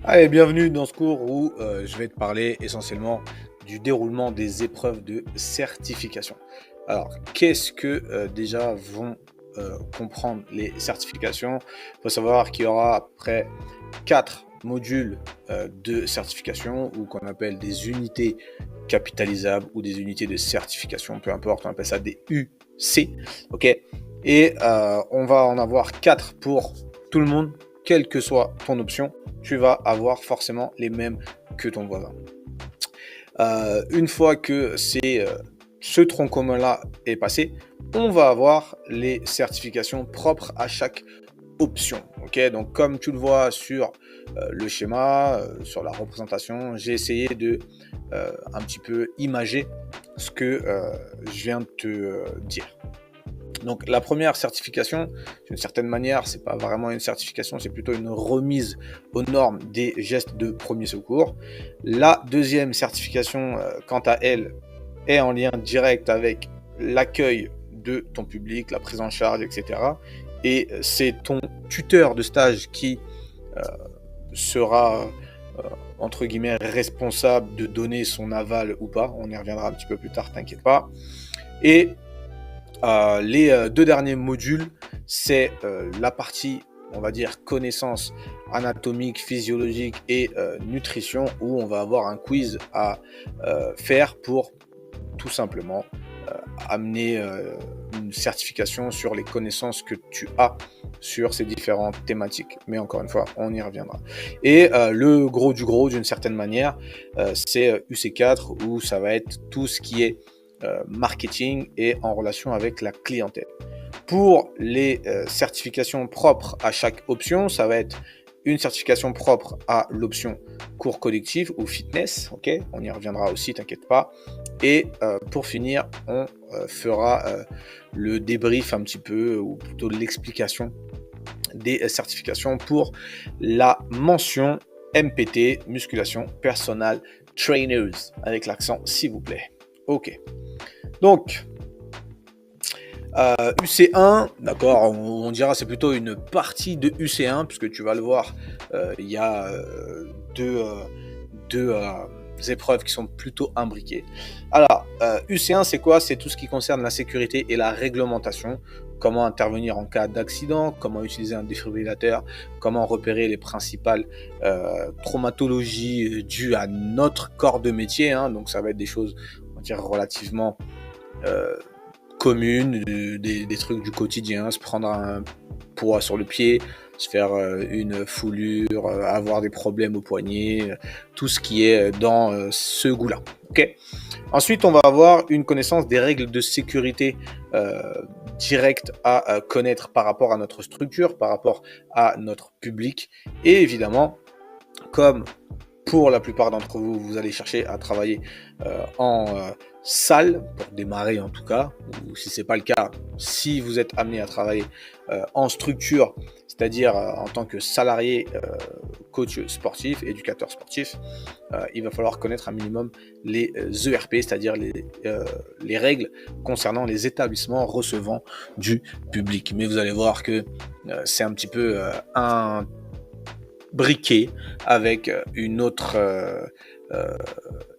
Allez, bienvenue dans ce cours où je vais te parler essentiellement du déroulement des épreuves de certification. Alors, qu'est-ce que déjà vont comprendre les certifications? Il faut savoir qu'il y aura après 4 modules de certification ou qu'on appelle des unités capitalisables ou des unités de certification, peu importe, on appelle ça des UC, ok? Et on va en avoir 4 pour tout le monde, quelle que soit ton option, tu vas avoir forcément les mêmes que ton voisin. Une fois que ce tronc commun-là est passé, on va avoir les certifications propres à chaque option. Ok, donc comme tu le vois sur le schéma, sur la représentation, j'ai essayé de un petit peu imager ce que je viens de te dire. Donc la première certification, d'une certaine manière, c'est pas vraiment une certification, c'est plutôt une remise aux normes des gestes de premier secours. La deuxième certification, quant à elle, est en lien direct avec l'accueil de ton public, la prise en charge, etc. Et c'est ton tuteur de stage qui sera entre guillemets responsable de donner son aval ou pas. On y reviendra un petit peu plus tard, t'inquiète pas. Et les deux derniers modules, c'est la partie, on va dire, connaissances anatomiques, physiologiques et nutrition, où on va avoir un quiz à faire pour tout simplement amener une certification sur les connaissances que tu as sur ces différentes thématiques. Mais encore une fois, on y reviendra. Et le gros du gros, d'une certaine manière, c'est UC4, où ça va être tout ce qui est marketing et en relation avec la clientèle. Pour les certifications propres à chaque option, ça va être une certification propre à l'option cours collectif ou fitness, ok, on y reviendra aussi, t'inquiète pas. Et pour finir, on fera le débrief un petit peu, ou plutôt l'explication des certifications pour la mention MPT, musculation personal trainers, avec l'accent s'il vous plaît. Ok. Donc, UC1, d'accord, on dira c'est plutôt une partie de UC1, puisque tu vas le voir, il y a deux épreuves qui sont plutôt imbriquées. Alors, UC1, c'est quoi? C'est tout ce qui concerne la sécurité et la réglementation. Comment intervenir en cas d'accident, comment utiliser un défibrillateur, comment repérer les principales traumatologies dues à notre corps de métier. Hein, donc, ça va être des choses, on va dire, relativement communes, des trucs du quotidien, se prendre un poids sur le pied, se faire une foulure, avoir des problèmes au poignet, tout ce qui est dans ce goût-là. Okay. Ensuite, on va avoir une connaissance des règles de sécurité directes à connaître par rapport à notre structure, par rapport à notre public. Et évidemment, comme pour la plupart d'entre vous, vous allez chercher à travailler en salle, pour démarrer en tout cas, ou si ce n'est pas le cas, si vous êtes amené à travailler en structure, c'est-à-dire en tant que salarié, coach sportif, éducateur sportif, il va falloir connaître un minimum les ERP, c'est-à-dire les règles concernant les établissements recevant du public. Mais vous allez voir que c'est un petit peu un briquet avec une autre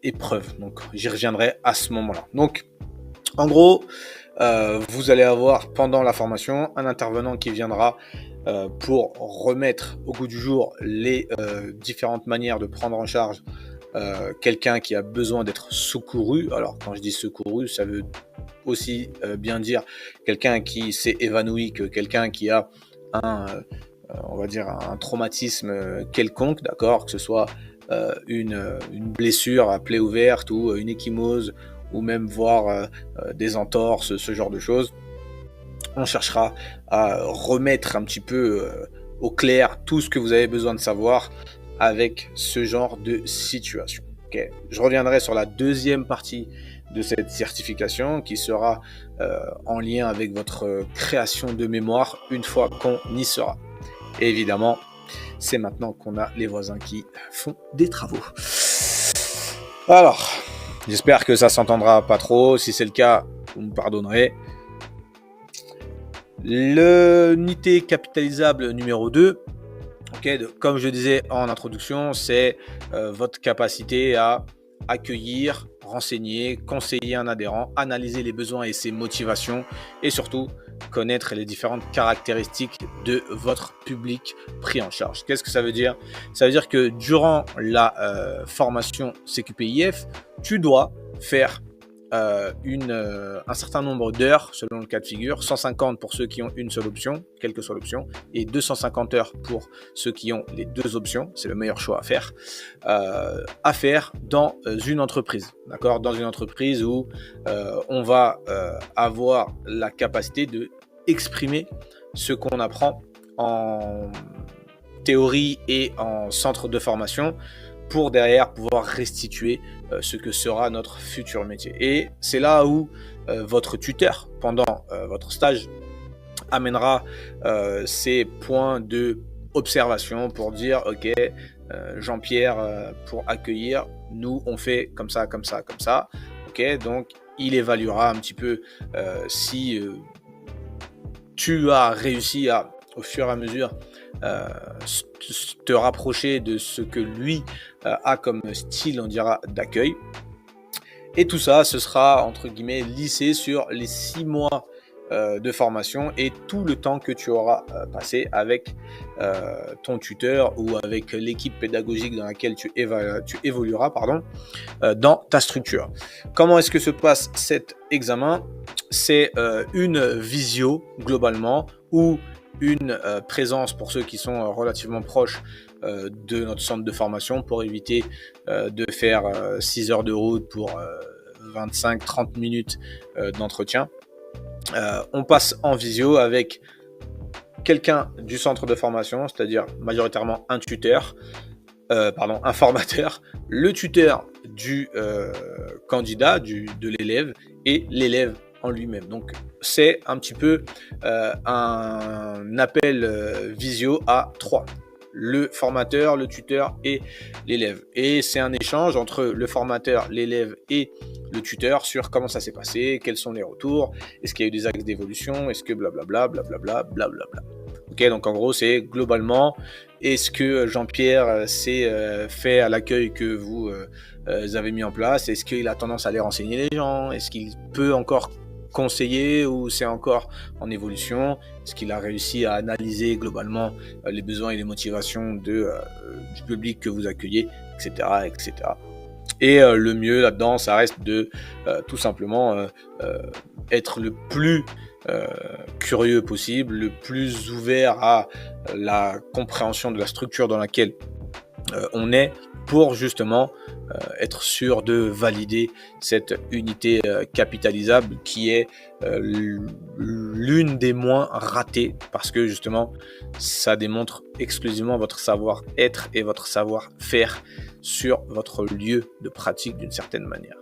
épreuve. Donc j'y reviendrai à ce moment-là. Donc en gros, vous allez avoir pendant la formation un intervenant qui viendra pour remettre au goût du jour les différentes manières de prendre en charge quelqu'un qui a besoin d'être secouru. Alors quand je dis secouru, ça veut aussi bien dire quelqu'un qui s'est évanoui que quelqu'un qui a on va dire un traumatisme quelconque, d'accord, que ce soit une blessure à plaie ouverte ou une ecchymose ou même voir des entorses, ce genre de choses. On cherchera à remettre un petit peu au clair tout ce que vous avez besoin de savoir avec ce genre de situation. Okay. Je reviendrai sur la deuxième partie de cette certification qui sera en lien avec votre création de mémoire une fois qu'on y sera. Et évidemment, c'est maintenant qu'on a les voisins qui font des travaux. Alors, j'espère que ça s'entendra pas trop. Si c'est le cas, vous me pardonnerez. L'unité capitalisable numéro 2, Comme je disais en introduction, c'est votre capacité à accueillir, renseigner, conseiller un adhérent, analyser les besoins et ses motivations et surtout connaître les différentes caractéristiques de votre public pris en charge. Qu'est-ce que ça veut dire? Ça veut dire que durant la formation CQPIF, tu dois faire un certain nombre d'heures selon le cas de figure, 150 pour ceux qui ont une seule option, quelle que soit l'option, et 250 heures pour ceux qui ont les deux options, c'est le meilleur choix à faire dans une entreprise, d'accord, dans une entreprise où on va avoir la capacité de exprimer ce qu'on apprend en théorie et en centre de formation pour derrière pouvoir restituer ce que sera notre futur métier. Et c'est là où votre tuteur, pendant votre stage, amènera ces points de observation pour dire, ok, Jean-Pierre, pour accueillir, nous, on fait comme ça, comme ça, comme ça. Ok, donc il évaluera un petit peu si tu as réussi à, au fur et à mesure, te rapprocher de ce que lui a comme style, on dira, d'accueil. Et tout ça, ce sera, entre guillemets, lissé sur les 6 mois de formation et tout le temps que tu auras passé avec ton tuteur ou avec l'équipe pédagogique dans laquelle tu évolueras dans ta structure. Comment est-ce que se passe cet examen? C'est une visio globalement ou une présence pour ceux qui sont relativement proches de notre centre de formation pour éviter de faire 6 heures de route pour 25-30 minutes d'entretien. On passe en visio avec quelqu'un du centre de formation, c'est-à-dire majoritairement un tuteur, un formateur, le tuteur du candidat, de l'élève et l'élève en lui-même. Donc c'est un petit peu un appel visio à 3. Le formateur, le tuteur et l'élève. Et c'est un échange entre le formateur, l'élève et le tuteur sur comment ça s'est passé, quels sont les retours, est-ce qu'il y a eu des axes d'évolution, est-ce que blablabla, blablabla, blablabla. Ok, donc en gros, c'est globalement, est-ce que Jean-Pierre s'est fait à l'accueil que vous avez mis en place, est-ce qu'il a tendance à aller renseigner les gens, est-ce qu'il peut encore conseiller ou c'est encore en évolution, est-ce qu'il a réussi à analyser globalement les besoins et les motivations du public que vous accueillez, etc. etc. Et le mieux là-dedans, ça reste de tout simplement être le plus curieux possible, le plus ouvert à la compréhension de la structure dans laquelle on est pour justement être sûr de valider cette unité capitalisable qui est l'une des moins ratées parce que justement ça démontre exclusivement votre savoir-être et votre savoir-faire sur votre lieu de pratique d'une certaine manière.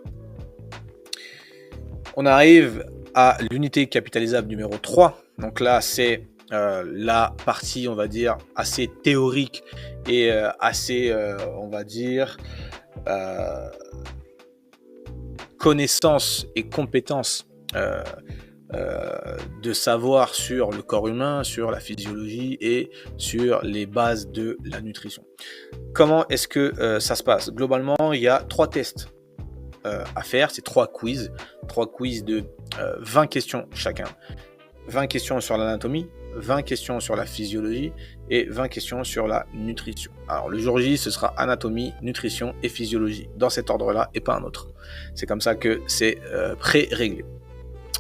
On arrive à l'unité capitalisable numéro 3. Donc là, c'est la partie, on va dire, assez théorique et assez, on va dire, connaissances et compétences de savoir sur le corps humain, sur la physiologie et sur les bases de la nutrition. Comment est-ce que ça se passe? Globalement, il y a 3 tests à faire, c'est 3 quiz de 20 questions chacun. 20 questions sur l'anatomie, 20 questions sur la physiologie et 20 questions sur la nutrition. Alors le jour J, ce sera anatomie, nutrition et physiologie, dans cet ordre-là et pas un autre. C'est comme ça que c'est pré-réglé.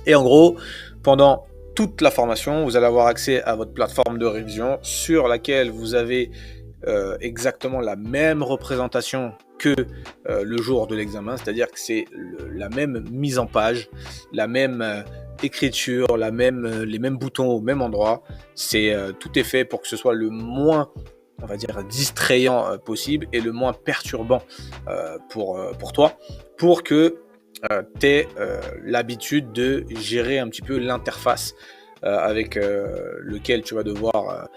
Et en gros, pendant toute la formation, vous allez avoir accès à votre plateforme de révision sur laquelle vous avez exactement la même représentation que le jour de l'examen, c'est-à-dire que c'est la même mise en page, la même écriture, les mêmes boutons au même endroit. Tout est fait pour que ce soit le moins, on va dire, distrayant possible et le moins perturbant pour toi, pour que tu aies l'habitude de gérer un petit peu l'interface avec lequel tu vas devoir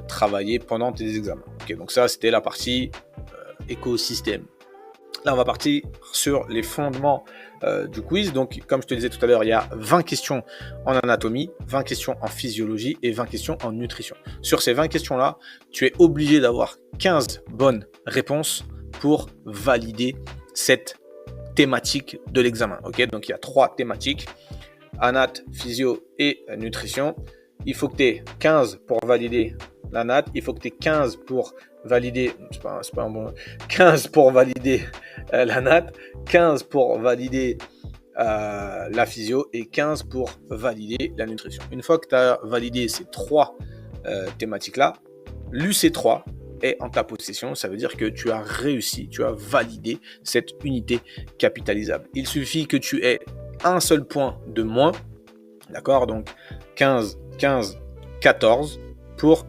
travailler pendant tes examens. Okay, donc ça, c'était la partie écosystème. Là, on va partir sur les fondements du quiz. Donc, comme je te disais tout à l'heure, il y a 20 questions en anatomie, 20 questions en physiologie et 20 questions en nutrition. Sur ces 20 questions-là, tu es obligé d'avoir 15 bonnes réponses pour valider cette thématique de l'examen. Okay, donc, il y a 3 thématiques, anat, physio et nutrition. Il faut que tu aies 15 pour valider la nat, il faut que tu aies 15 pour valider, c'est pas un bon, 15 pour valider la nat, 15 pour valider la physio et 15 pour valider la nutrition. Une fois que tu as validé ces 3 thématiques-là, l'UC3 est en ta possession. Ça veut dire que tu as réussi, tu as validé cette unité capitalisable. Il suffit que tu aies un seul point de moins, d'accord, donc 15, 15, 14 pour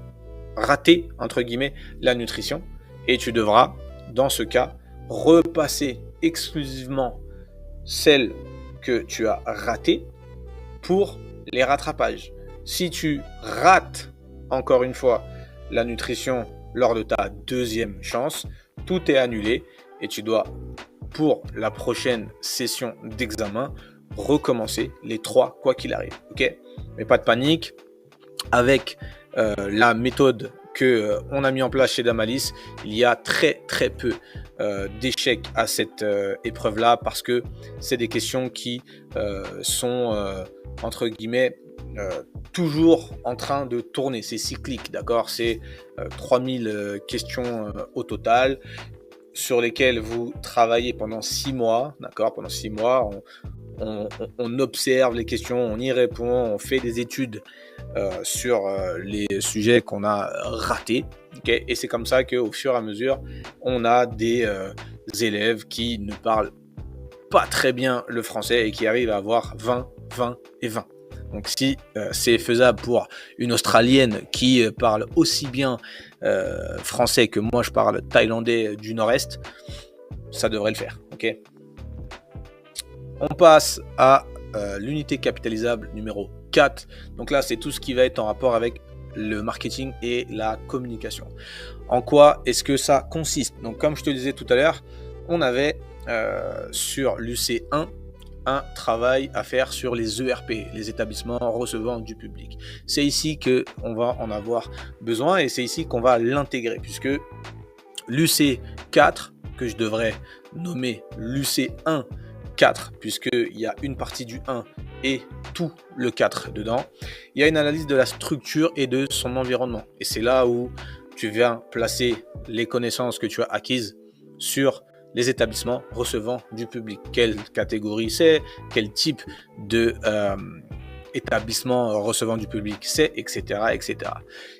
rater, entre guillemets, la nutrition. Et tu devras, dans ce cas, repasser exclusivement celles que tu as ratées pour les rattrapages. Si tu rates, encore une fois, la nutrition lors de ta deuxième chance, tout est annulé et tu dois, pour la prochaine session d'examen, recommencer les 3 quoi qu'il arrive. Ok, mais pas de panique. Avec la méthode que on a mis en place chez Damalis, il y a très peu d'échecs à cette épreuve-là parce que c'est des questions qui sont entre guillemets toujours en train de tourner. C'est cyclique, d'accord? C'est 3000 questions au total sur lesquelles vous travaillez pendant 6 mois, d'accord? Pendant 6 mois, on observe les questions, on y répond, on fait des études sur les sujets qu'on a ratés. Okay, et c'est comme ça qu'au fur et à mesure, on a des élèves qui ne parlent pas très bien le français et qui arrivent à avoir 20, 20 et 20. Donc si c'est faisable pour une Australienne qui parle aussi bien français que moi je parle thaïlandais du nord-est, ça devrait le faire. Okay, on passe à l'unité capitalisable numéro 4. Donc là, c'est tout ce qui va être en rapport avec le marketing et la communication. En quoi est-ce que ça consiste? Donc comme je te le disais tout à l'heure, on avait sur l'UC1 un travail à faire sur les ERP, les établissements recevant du public. C'est ici qu'on va en avoir besoin et c'est ici qu'on va l'intégrer puisque l'UC4, que je devrais nommer l'UC1 4, puisqu'il y a une partie du 1 et tout le 4 dedans, il y a une analyse de la structure et de son environnement. Et c'est là où tu viens placer les connaissances que tu as acquises sur les établissements recevant du public. Quelle catégorie c'est, quel type de établissement recevant du public c'est, etc., etc.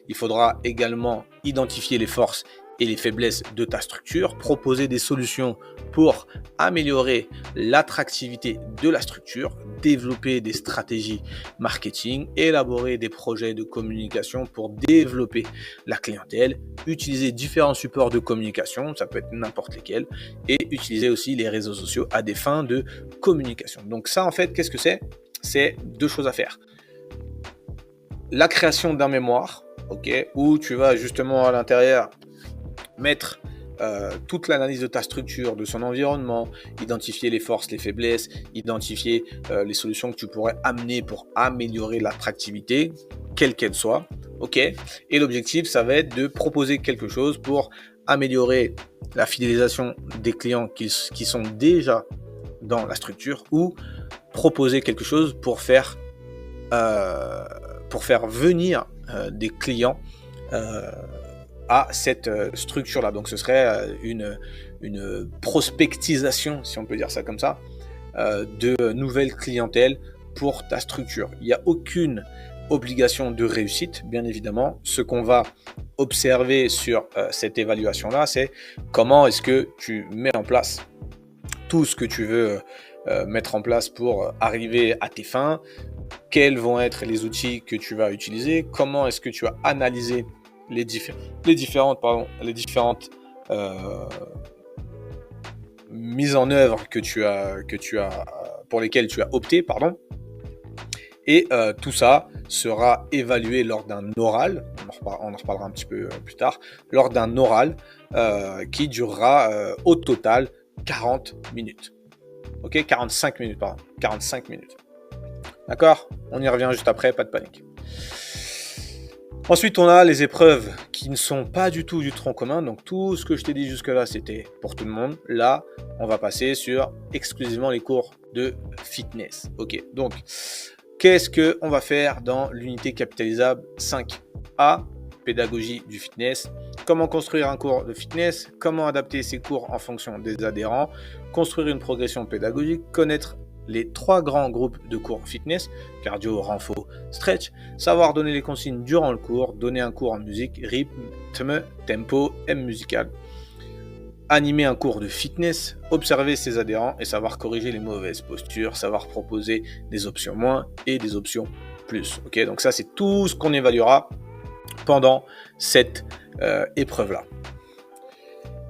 Il faudra également identifier les forces et les faiblesses de ta structure, proposer des solutions pour améliorer l'attractivité de la structure, développer des stratégies marketing, élaborer des projets de communication pour développer la clientèle, utiliser différents supports de communication, ça peut être n'importe lesquels, et utiliser aussi les réseaux sociaux à des fins de communication. Donc ça, en fait, qu'est-ce que c'est? C'est 2 choses à faire. La création d'un mémoire, okay, où tu vas justement à l'intérieur mettre toute l'analyse de ta structure, de son environnement, identifier les forces, les faiblesses, identifier les solutions que tu pourrais amener pour améliorer l'attractivité, quelle qu'elle soit. Ok. Et l'objectif, ça va être de proposer quelque chose pour améliorer la fidélisation des clients qui sont déjà dans la structure ou proposer quelque chose pour faire venir des clients à cette structure-là. Donc ce serait une prospectisation, si on peut dire ça comme ça, de nouvelles clientèles pour ta structure. Il n'y a aucune obligation de réussite, bien évidemment. Ce qu'on va observer sur cette évaluation-là, c'est comment est-ce que tu mets en place tout ce que tu veux mettre en place pour arriver à tes fins, quels vont être les outils que tu vas utiliser, comment est-ce que tu vas analyser les différentes mises en œuvre pour lesquelles tu as opté, et tout ça sera évalué lors d'un oral, on en reparlera un petit peu plus tard, lors d'un oral qui durera au total 40 minutes. Ok, 45 minutes, pardon. 45 minutes. D'accord? On y revient juste après, pas de panique. Ensuite, on a les épreuves qui ne sont pas du tout du tronc commun. Donc, tout ce que je t'ai dit jusque-là, c'était pour tout le monde. Là, on va passer sur exclusivement les cours de fitness. Ok, donc, qu'est-ce qu'on va faire dans l'unité capitalisable 5A, pédagogie du fitness? Comment construire un cours de fitness? Comment adapter ses cours en fonction des adhérents? Construire une progression pédagogique? Connaître les 3 grands groupes de cours fitness, cardio, renfo, stretch, savoir donner les consignes durant le cours, donner un cours en musique, rythme, tempo, M musical, animer un cours de fitness, observer ses adhérents et savoir corriger les mauvaises postures, savoir proposer des options moins et des options plus. Ok, donc ça c'est tout ce qu'on évaluera pendant cette épreuve-là.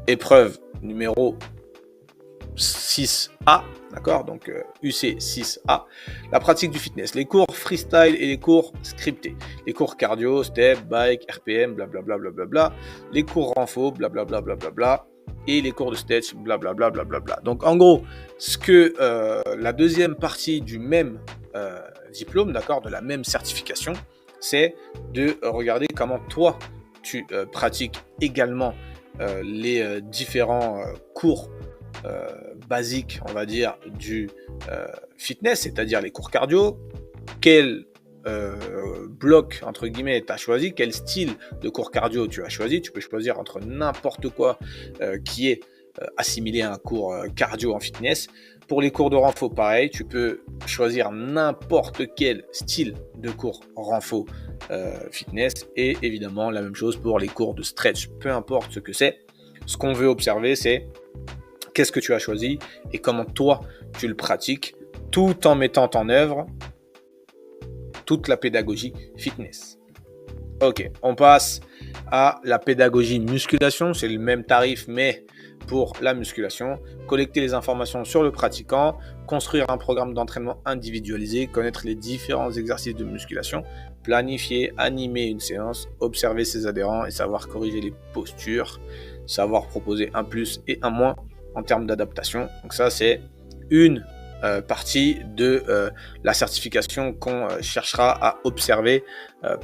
Épreuve numéro 6A, d'accord, donc UC 6A, la pratique du fitness, les cours freestyle et les cours scriptés, les cours cardio, step, bike, RPM, blablabla, blablabla, les cours renfo, blablabla, blablabla, et les cours de stretch, blablabla, blablabla. Donc en gros, ce que la deuxième partie du même diplôme, d'accord, de la même certification, c'est de regarder comment toi, tu pratiques également les différents cours basiques, on va dire, du fitness, c'est-à-dire les cours cardio, quel bloc, entre guillemets, tu as choisi, quel style de cours cardio tu as choisi. Tu peux choisir entre n'importe quoi qui est assimilé à un cours cardio en fitness. Pour les cours de renfo, pareil, tu peux choisir n'importe quel style de cours renfo fitness, et évidemment la même chose pour les cours de stretch, peu importe ce que c'est. Ce qu'on veut observer, c'est qu'est-ce que tu as choisi et comment toi tu le pratiques, tout en mettant en œuvre toute la pédagogie fitness. Ok, on passe à la pédagogie musculation. C'est le même tarif, mais pour la musculation. Collecter les informations sur le pratiquant, construire un programme d'entraînement individualisé, connaître les différents exercices de musculation, planifier, animer une séance, observer ses adhérents et savoir corriger les postures, savoir proposer un plus et un moins en termes d'adaptation. Donc ça, c'est une partie de la certification qu'on cherchera à observer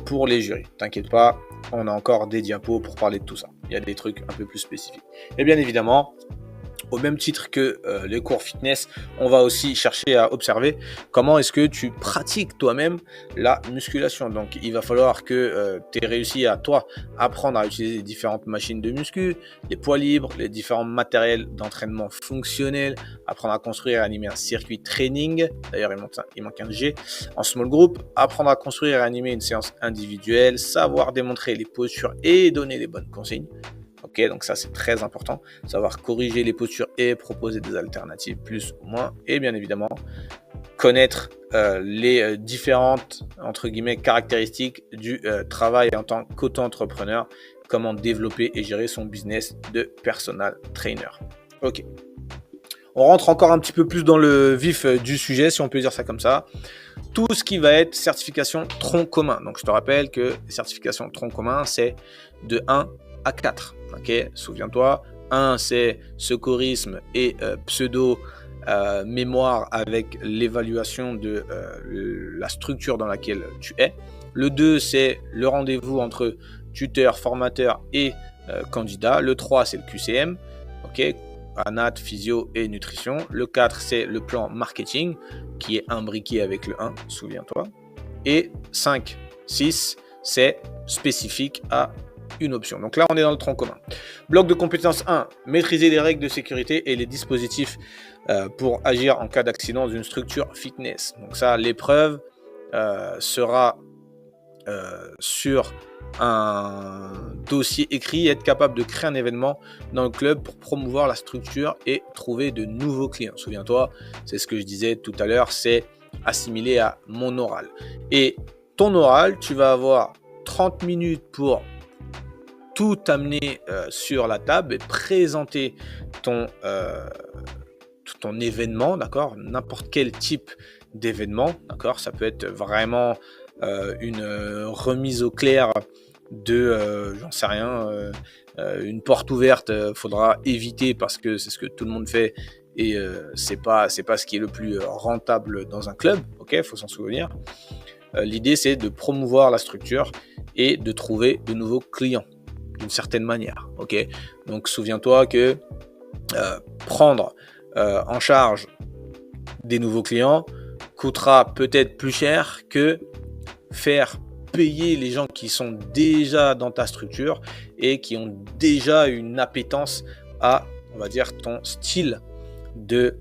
pour les jurys. T'inquiète pas, on a encore des diapos pour parler de tout ça. Il y a des trucs un peu plus spécifiques. Et bien évidemment, au même titre que les cours fitness, on va aussi chercher à observer comment est-ce que tu pratiques toi-même la musculation. Donc, il va falloir que tu aies réussi à, toi, apprendre à utiliser les différentes machines de muscu, les poids libres, les différents matériels d'entraînement fonctionnel, apprendre à construire et animer un circuit training. D'ailleurs, il manque un G en small group. Apprendre à construire et animer une séance individuelle, savoir démontrer les postures et donner les bonnes consignes. Ok, donc ça c'est très important, savoir corriger les postures et proposer des alternatives plus ou moins, et bien évidemment connaître les différentes entre guillemets caractéristiques du travail en tant qu'auto-entrepreneur, comment développer et gérer son business de personal trainer. Ok, on rentre encore un petit peu plus dans le vif du sujet, si on peut dire ça comme ça. Tout ce qui va être certification tronc commun. Donc je te rappelle que certification tronc commun, c'est de 1 à 4. Ok, souviens-toi, 1 c'est secourisme et pseudo mémoire avec l'évaluation de la structure dans laquelle tu es. Le 2 c'est le rendez-vous entre tuteur, formateur et candidat. Le 3 c'est le QCM, ok, anat, physio et nutrition. Le 4 c'est le plan marketing qui est imbriqué avec le 1, souviens-toi. Et 5, 6 c'est spécifique à une option. Donc là, on est dans le tronc commun. Bloc de compétences 1, maîtriser les règles de sécurité et les dispositifs pour agir en cas d'accident d'une structure fitness. Donc ça, l'épreuve sera sur un dossier écrit, être capable de créer un événement dans le club pour promouvoir la structure et trouver de nouveaux clients. Souviens-toi, c'est ce que je disais tout à l'heure, c'est assimilé à mon oral. Et ton oral, tu vas avoir 30 minutes pour tout amener sur la table et présenter ton événement, d'accord, n'importe quel type d'événement, d'accord, ça peut être vraiment une remise au clair de, j'en sais rien, une porte ouverte, faudra éviter parce que c'est ce que tout le monde fait et c'est pas ce qui est le plus rentable dans un club, ok, faut s'en souvenir. L'idée, c'est de promouvoir la structure et de trouver de nouveaux clients d'une certaine manière, ok. Donc souviens-toi que prendre en charge des nouveaux clients coûtera peut-être plus cher que faire payer les gens qui sont déjà dans ta structure et qui ont déjà une appétence à, on va dire, ton style de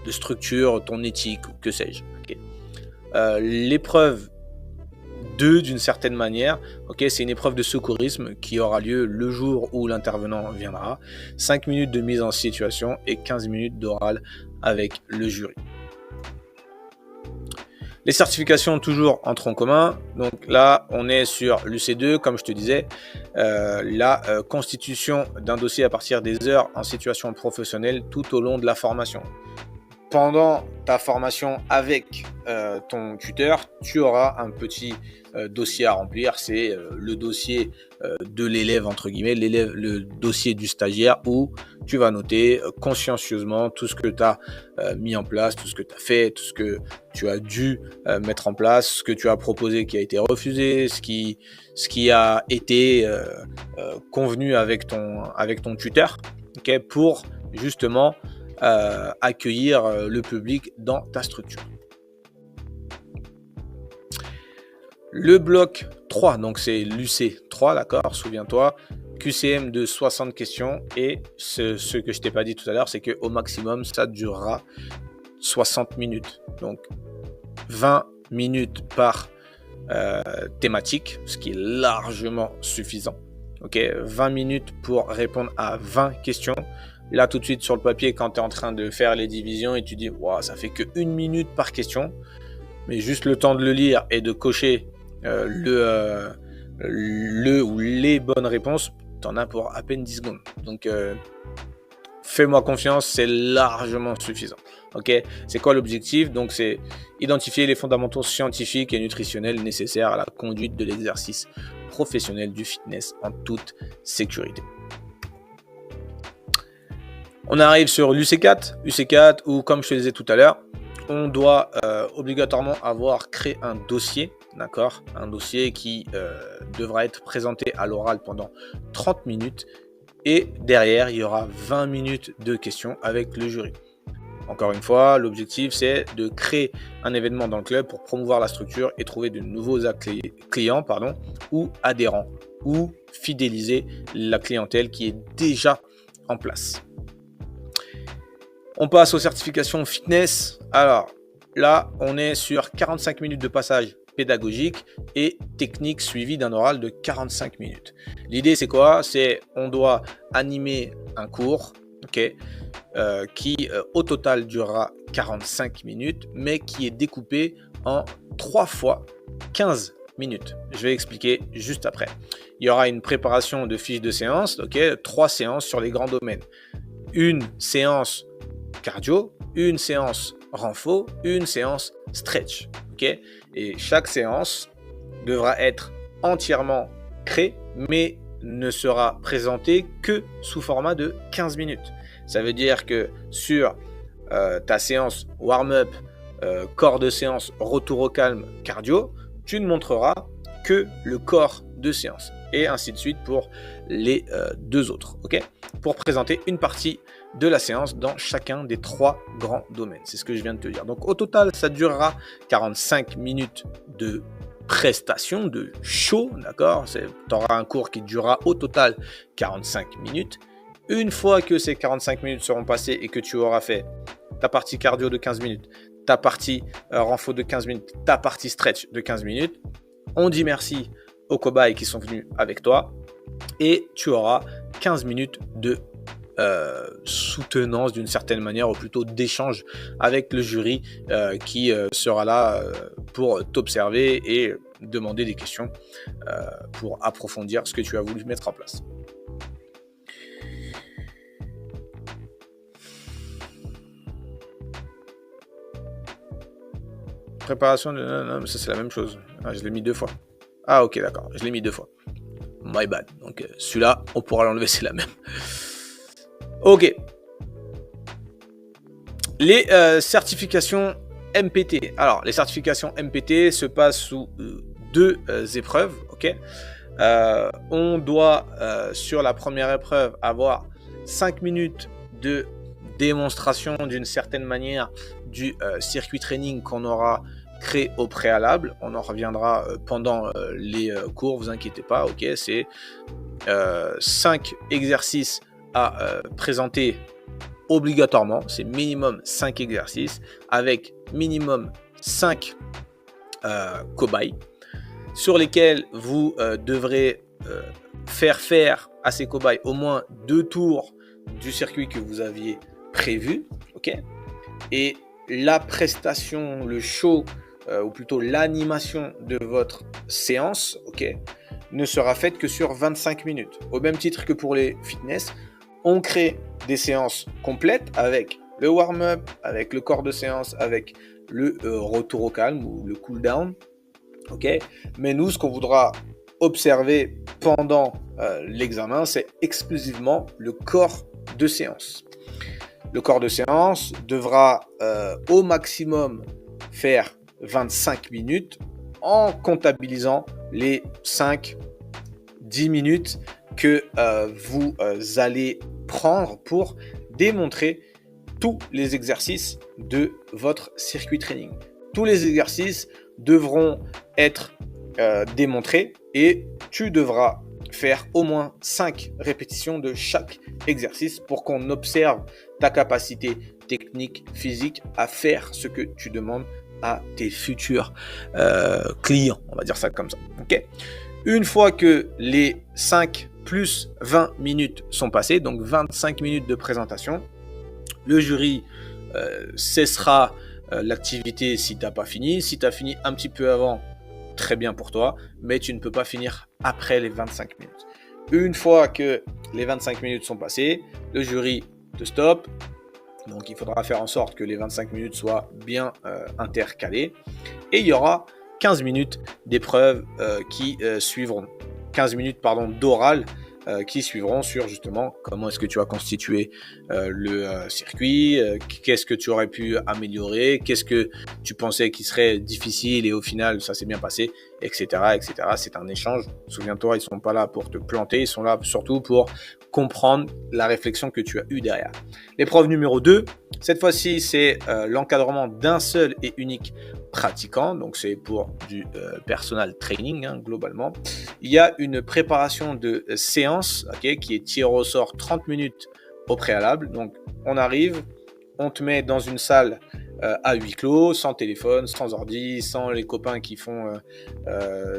structure, ton éthique, ou que sais-je. Okay. L'épreuve 2, d'une certaine manière, okay, c'est une épreuve de secourisme qui aura lieu le jour où l'intervenant viendra. 5 minutes de mise en situation et 15 minutes d'oral avec le jury. Les certifications toujours en tronc commun. Donc là, on est sur l'UC2, comme je te disais, la constitution d'un dossier à partir des heures en situation professionnelle tout au long de la formation. Pendant ta formation avec ton tuteur, tu auras un petit dossier à remplir. C'est le dossier de l'élève, entre guillemets, le dossier du stagiaire où tu vas noter consciencieusement tout ce que tu as mis en place, tout ce que tu as fait, tout ce que tu as dû mettre en place, ce que tu as proposé qui a été refusé, ce qui a été convenu avec ton tuteur, okay, pour justement accueillir le public dans ta structure. Le bloc 3, donc c'est l'UC3, d'accord, souviens-toi, QCM de 60 questions et ce que je t'ai pas dit tout à l'heure, c'est qu'au maximum, ça durera 60 minutes. Donc 20 minutes par thématique, ce qui est largement suffisant. Ok, 20 minutes pour répondre à 20 questions. Là, tout de suite, sur le papier, quand tu es en train de faire les divisions et tu dis wow, ça fait que 1 minute par question, mais juste le temps de le lire et de cocher le ou les bonnes réponses, tu en as pour à peine 10 secondes. Donc, fais-moi confiance, c'est largement suffisant. Ok, c'est quoi l'objectif? Donc, c'est identifier les fondamentaux scientifiques et nutritionnels nécessaires à la conduite de l'exercice professionnel du fitness en toute sécurité. On arrive sur l'UC4 où, comme je te disais tout à l'heure, on doit obligatoirement avoir créé un dossier, d'accord, un dossier qui devra être présenté à l'oral pendant 30 minutes et derrière, il y aura 20 minutes de questions avec le jury. Encore une fois, l'objectif, c'est de créer un événement dans le club pour promouvoir la structure et trouver de nouveaux clients ou adhérents ou fidéliser la clientèle qui est déjà en place. On passe aux certifications fitness. Alors là, on est sur 45 minutes de passage pédagogique et technique suivi d'un oral de 45 minutes. L'idée, c'est quoi? C'est on doit animer un cours, okay, qui au total durera 45 minutes, mais qui est découpé en 3 fois 15 minutes. Je vais expliquer juste après. Il y aura une préparation de fiches de séance, okay, 3 séances sur les grands domaines. Une séance cardio, une séance renfo, une séance stretch. Okay, et chaque séance devra être entièrement créée, mais ne sera présentée que sous format de 15 minutes. Ça veut dire que sur ta séance warm-up, corps de séance, retour au calme, cardio, tu ne montreras que le corps de séance. Et ainsi de suite pour les 2 autres. Okay, pour présenter une partie de la séance dans chacun des 3 grands domaines. C'est ce que je viens de te dire. Donc au total, ça durera 45 minutes de prestation, de show, d'accord? Tu auras un cours qui durera au total 45 minutes. Une fois que ces 45 minutes seront passées et que tu auras fait ta partie cardio de 15 minutes, ta partie renfo de 15 minutes, ta partie stretch de 15 minutes, on dit merci aux cobayes qui sont venus avec toi et tu auras 15 minutes de soutenance d'une certaine manière, ou plutôt d'échange avec le jury qui sera là pour t'observer et demander des questions pour approfondir ce que tu as voulu mettre en place. Préparation de... Non, ça c'est la même chose. Ah, je l'ai mis 2 fois. Ah ok, d'accord, je l'ai mis 2 fois. my bad. Donc celui-là, on pourra l'enlever, c'est la même. Ok. Les certifications MPT. Alors, les certifications MPT se passent sous deux épreuves. Ok. On doit, sur la première épreuve, avoir 5 minutes de démonstration d'une certaine manière du circuit training qu'on aura créé au préalable. On en reviendra pendant les cours, vous inquiétez pas. Ok, c'est 5 exercices à présenter obligatoirement. C'est minimum 5 exercices avec minimum 5 cobayes sur lesquels vous devrez faire à ces cobayes au moins 2 tours du circuit que vous aviez prévu. Ok, et la prestation, le show, ou plutôt l'animation de votre séance, ok, ne sera faite que sur 25 minutes. Au même titre que pour les fitness, on crée des séances complètes avec le warm-up, avec le corps de séance, avec le retour au calme ou le cool-down. Ok, mais nous, ce qu'on voudra observer pendant l'examen, c'est exclusivement le corps de séance. Le corps de séance devra au maximum faire 25 minutes en comptabilisant les 5-10 minutes que vous allez prendre pour démontrer tous les exercices de votre circuit training. Tous les exercices devront être démontrés et tu devras faire au moins 5 répétitions de chaque exercice pour qu'on observe ta capacité technique, physique à faire ce que tu demandes à tes futurs clients, on va dire ça comme ça. Okay. Une fois que les 5 plus 20 minutes sont passées, donc 25 minutes de présentation, le jury cessera l'activité si tu n'as pas fini. Si tu as fini un petit peu avant, très bien pour toi, mais tu ne peux pas finir après les 25 minutes. Une fois que les 25 minutes sont passées, le jury te stoppe. Donc, il faudra faire en sorte que les 25 minutes soient bien intercalées. Et il y aura 15 minutes d'épreuves qui suivront. 15 minutes d'oral qui suivront sur justement comment est-ce que tu as constitué le circuit, qu'est-ce que tu aurais pu améliorer, qu'est-ce que tu pensais qui serait difficile et au final ça s'est bien passé, etc. etc. C'est un échange. Souviens-toi, ils ne sont pas là pour te planter, ils sont là surtout pour comprendre la réflexion que tu as eue derrière. L'épreuve numéro 2, cette fois-ci, c'est l'encadrement d'un seul et unique pratiquant, donc c'est pour du personal training globalement. Il y a une préparation de séance qui est tirée au sort 30 minutes au préalable. Donc on arrive, on te met dans une salle à huis clos, sans téléphone, sans ordi, sans les copains qui font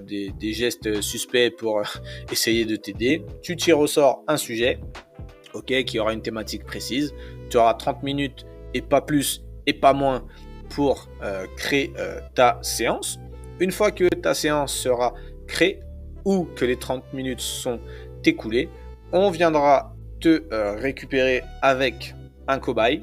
des gestes suspects pour essayer de t'aider. Tu tires au sort un sujet qui aura une thématique précise. Tu auras 30 minutes et pas plus et pas moins pour créer ta séance. Une fois que ta séance sera créée ou que les 30 minutes sont écoulées, on viendra te récupérer avec un cobaye,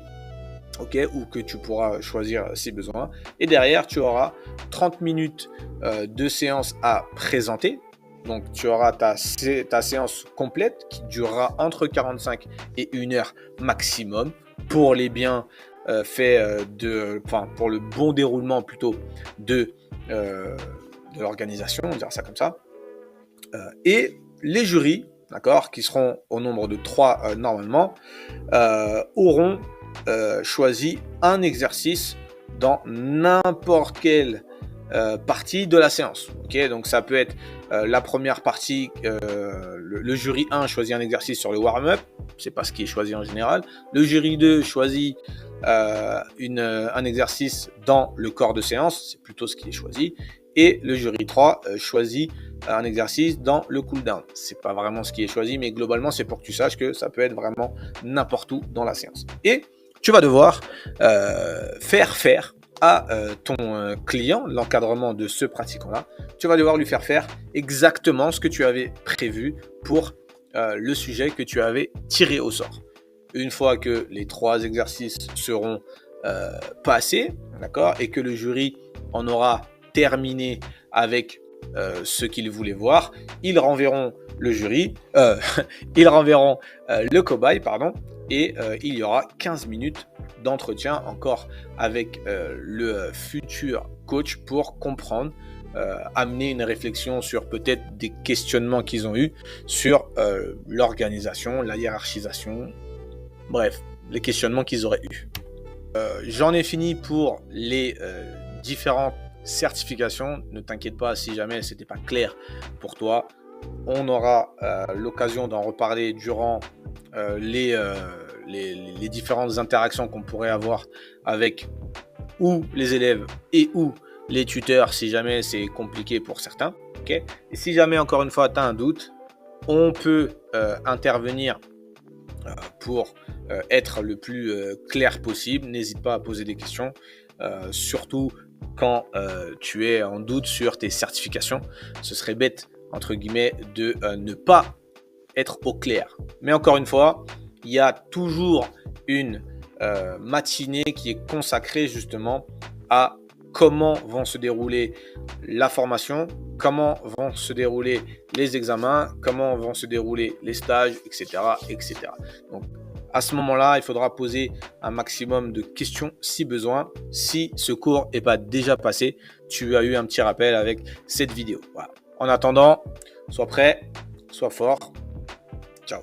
ou que tu pourras choisir si besoin. Et derrière, tu auras 30 minutes de séance à présenter. Donc, tu auras ta séance complète qui durera entre 45 et 1 heure maximum pour les biens pour le bon déroulement plutôt de l'organisation, on dira ça comme ça. Et les jurys, d'accord, qui seront au nombre de 3 normalement, auront choisi un exercice dans n'importe quelle partie de la séance. Donc ça peut être la première partie, le jury 1 choisit un exercice sur le warm-up, c'est pas ce qui est choisi en général. Le jury 2 choisit un exercice dans le corps de séance, c'est plutôt ce qui est choisi. Et le jury 3 choisit un exercice dans le cool-down. C'est pas vraiment ce qui est choisi, mais globalement, c'est pour que tu saches que ça peut être vraiment n'importe où dans la séance. Et tu vas devoir faire à ton client, l'encadrement de ce pratiquant-là, tu vas devoir lui faire exactement ce que tu avais prévu pour le sujet que tu avais tiré au sort. Une fois que les 3 exercices seront passés, d'accord, et que le jury en aura terminé avec ce qu'ils voulaient voir. Ils renverront le jury, ils renverront le cobaye, pardon, et il y aura 15 minutes d'entretien encore avec le futur coach pour comprendre, amener une réflexion sur peut-être des questionnements qu'ils ont eus sur l'organisation, la hiérarchisation, bref, les questionnements qu'ils auraient eus. J'en ai fini pour les différentes certifications. Ne t'inquiète pas si jamais ce n'était pas clair pour toi. On aura l'occasion d'en reparler durant les différentes interactions qu'on pourrait avoir avec ou les élèves et ou les tuteurs si jamais c'est compliqué pour certains. Okay, et si jamais, encore une fois, tu as un doute, on peut intervenir pour être le plus clair possible. N'hésite pas à poser des questions, surtout quand tu es en doute sur tes certifications. Ce serait bête, entre guillemets, de ne pas être au clair. Mais encore une fois, il y a toujours une matinée qui est consacrée justement à comment vont se dérouler la formation, comment vont se dérouler les examens, comment vont se dérouler les stages, etc. etc. Donc, à ce moment-là, il faudra poser un maximum de questions si besoin. Si ce cours n'est pas déjà passé, tu as eu un petit rappel avec cette vidéo. Voilà. En attendant, sois prêt, sois fort. Ciao.